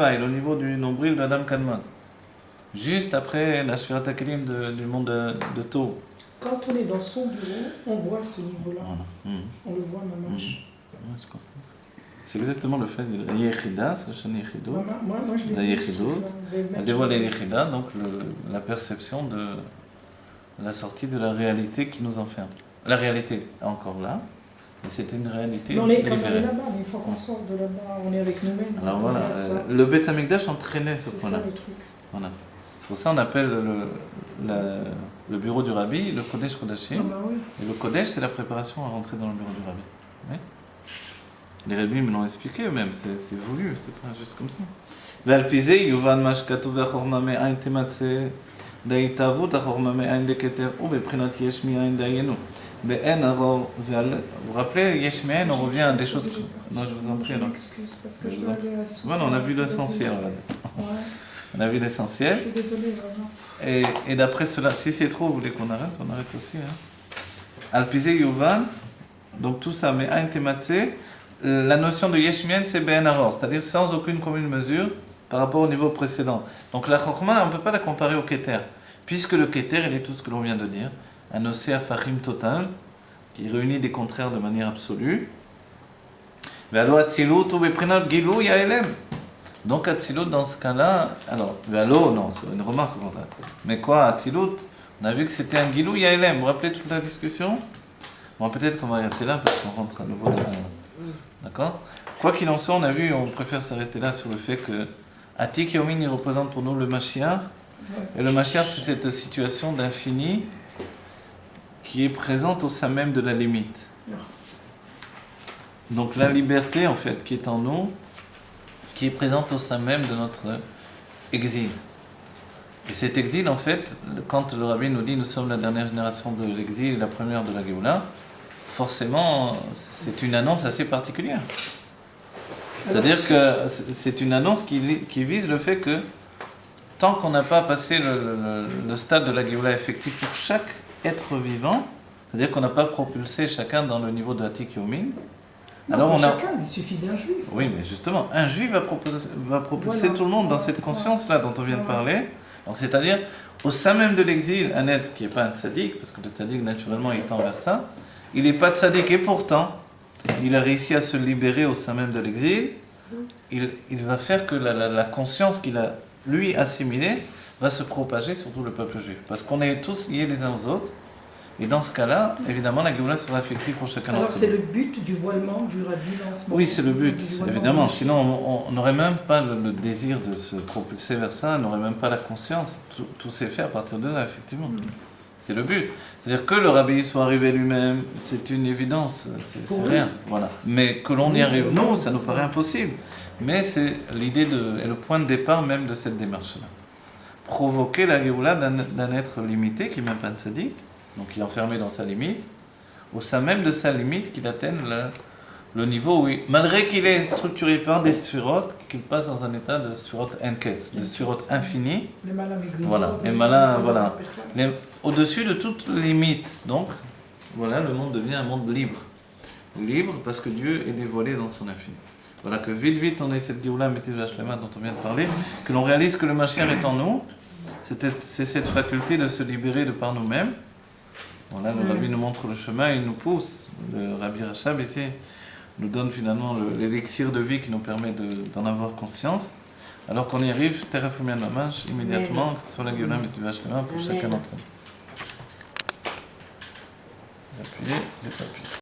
au niveau du nombril de Adam Kadmon, juste après la Sfirat HaKelim du monde de Tau. Quand on est dans son bureau, on voit ce niveau-là. Voilà. On le voit, mamash. C'est exactement le fait de la Yechida, c'est le Shani Yechidot. Moi, je La l'ai Yechidot, elle dévoile la Yechida, donc la perception de la sortie de la réalité qui nous enferme. La réalité est encore là, mais c'est une réalité quand on est libérée. là-bas, mais une fois qu'on sort de là-bas, on est avec nous-mêmes. Alors voilà, le Beth Amikdash entraînait ce point-là. C'est ça le truc. Voilà. C'est pour ça qu'on appelle le bureau du Rabbi le Kodesh Kodashim. Oui. Et le Kodesh, c'est la préparation à rentrer dans le bureau du Rabbi. Oui. Les rabbis me l'ont expliqué eux-mêmes, c'est voulu, c'est pas juste comme ça. Ve'alpize yuvan mashkatu ve'chorma me'ain tematze da'itavut achorma me'ain deketer ou be'prinat yesh me'ain da'yenu. Be'en aror ve'al... Vous vous rappelez, yesh me'ain, on revient à des choses... Non, je vous en prie. Je m'excuse, parce que je dois aller à la soupe. Voilà, on a vu l'essentiel. Ouais. On a vu l'essentiel. Je suis désolée, vraiment. Et d'après cela, si c'est trop, vous voulez qu'on arrête, on arrête aussi. Alpize yuvan, donc tout ça, me'ain tematze. La notion de Yeshmien, c'est Ben Aror, c'est-à-dire sans aucune commune mesure par rapport au niveau précédent. Donc la Chokhmah, on ne peut pas la comparer au Keter, puisque le Keter, il est tout ce que l'on vient de dire, un océan Fahim total, qui réunit des contraires de manière absolue. Ve'alo Atzilut ou Beprinat Gilou Yaelem. Donc Atzilut, dans ce cas-là, alors, Ve'alo, non, c'est une remarque au contraire. Mais quoi, Atzilut, on a vu que c'était un Gilou Yaelem. Vous vous rappelez toute la discussion? Bon, peut-être qu'on va arrêter là, parce qu'on rentre à nouveau dans un... D'accord? Quoi qu'il en soit, on a vu, on préfère s'arrêter là sur le fait que Atik Yomin, il représente pour nous le Mashiach. Et le Mashiach, c'est cette situation d'infini qui est présente au sein même de la limite. Donc la liberté, en fait, qui est en nous, qui est présente au sein même de notre exil. Et cet exil, en fait, quand le Rabbi nous dit nous sommes la dernière génération de l'exil et la première de la Géoula, forcément, c'est une annonce assez particulière. C'est-à-dire que c'est une annonce qui vise le fait que tant qu'on n'a pas passé le stade de la Géoula effective pour chaque être vivant, c'est-à-dire qu'on n'a pas propulsé chacun dans le niveau de Atik Yomin, alors chacun, il suffit d'un juif. Oui, mais justement, un juif va propulser voilà. tout le monde dans cette conscience-là dont on vient de parler. Donc, c'est-à-dire, au sein même de l'exil, un être qui n'est pas un tzaddik, parce que le tzaddik, naturellement, il tend vers ça, il n'est pas tzaddik et pourtant, il a réussi à se libérer au sein même de l'exil. Il va faire que la conscience qu'il a, lui, assimilée, va se propager sur tout le peuple juif. Parce qu'on est tous liés les uns aux autres. Et dans ce cas-là, évidemment, la Géoula sera effective pour chacun d'entre nous. Alors c'est le but du voilement du Rabbi dans ce moment. Oui, c'est le but, évidemment. Sinon, on n'aurait même pas le désir de se propulser vers ça, on n'aurait même pas la conscience. Tout s'est fait à partir de là, effectivement. C'est le but. C'est-à-dire que le Rabbi soit arrivé lui-même, c'est une évidence, c'est rien. Voilà. Mais que l'on y arrive, nous, ça nous paraît impossible. Mais c'est l'idée et le point de départ même de cette démarche-là. Provoquer la Géoula d'un être limité, qui n'est même pas un tzaddik, donc qui est enfermé dans sa limite, au sein même de sa limite, qu'il atteigne le niveau où, malgré qu'il est structuré par des sphirotes, qu'il passe dans un état de sphirotes enketz, de sphirotes infini. Voilà, et malin, voilà. Au-dessus de toute limite. Donc, voilà, le monde devient un monde libre. Libre parce que Dieu est dévoilé dans son infini. Voilà, que vite, on ait cette Géoula Métiv Hashlema dont on vient de parler, que l'on réalise que le Mashiach est en nous, c'est cette faculté de se libérer de par nous-mêmes. Voilà, le Rabbi nous montre le chemin, il nous pousse. Le Rabbi Rachab ici nous donne finalement l'élixir de vie qui nous permet d'en avoir conscience. Alors qu'on y arrive, Terafoumian Mamash, immédiatement, que ce soit la Géoula Métiv Hashlema pour chacun d'entre nous. J'ai appuyé, j'ai pas appuyé.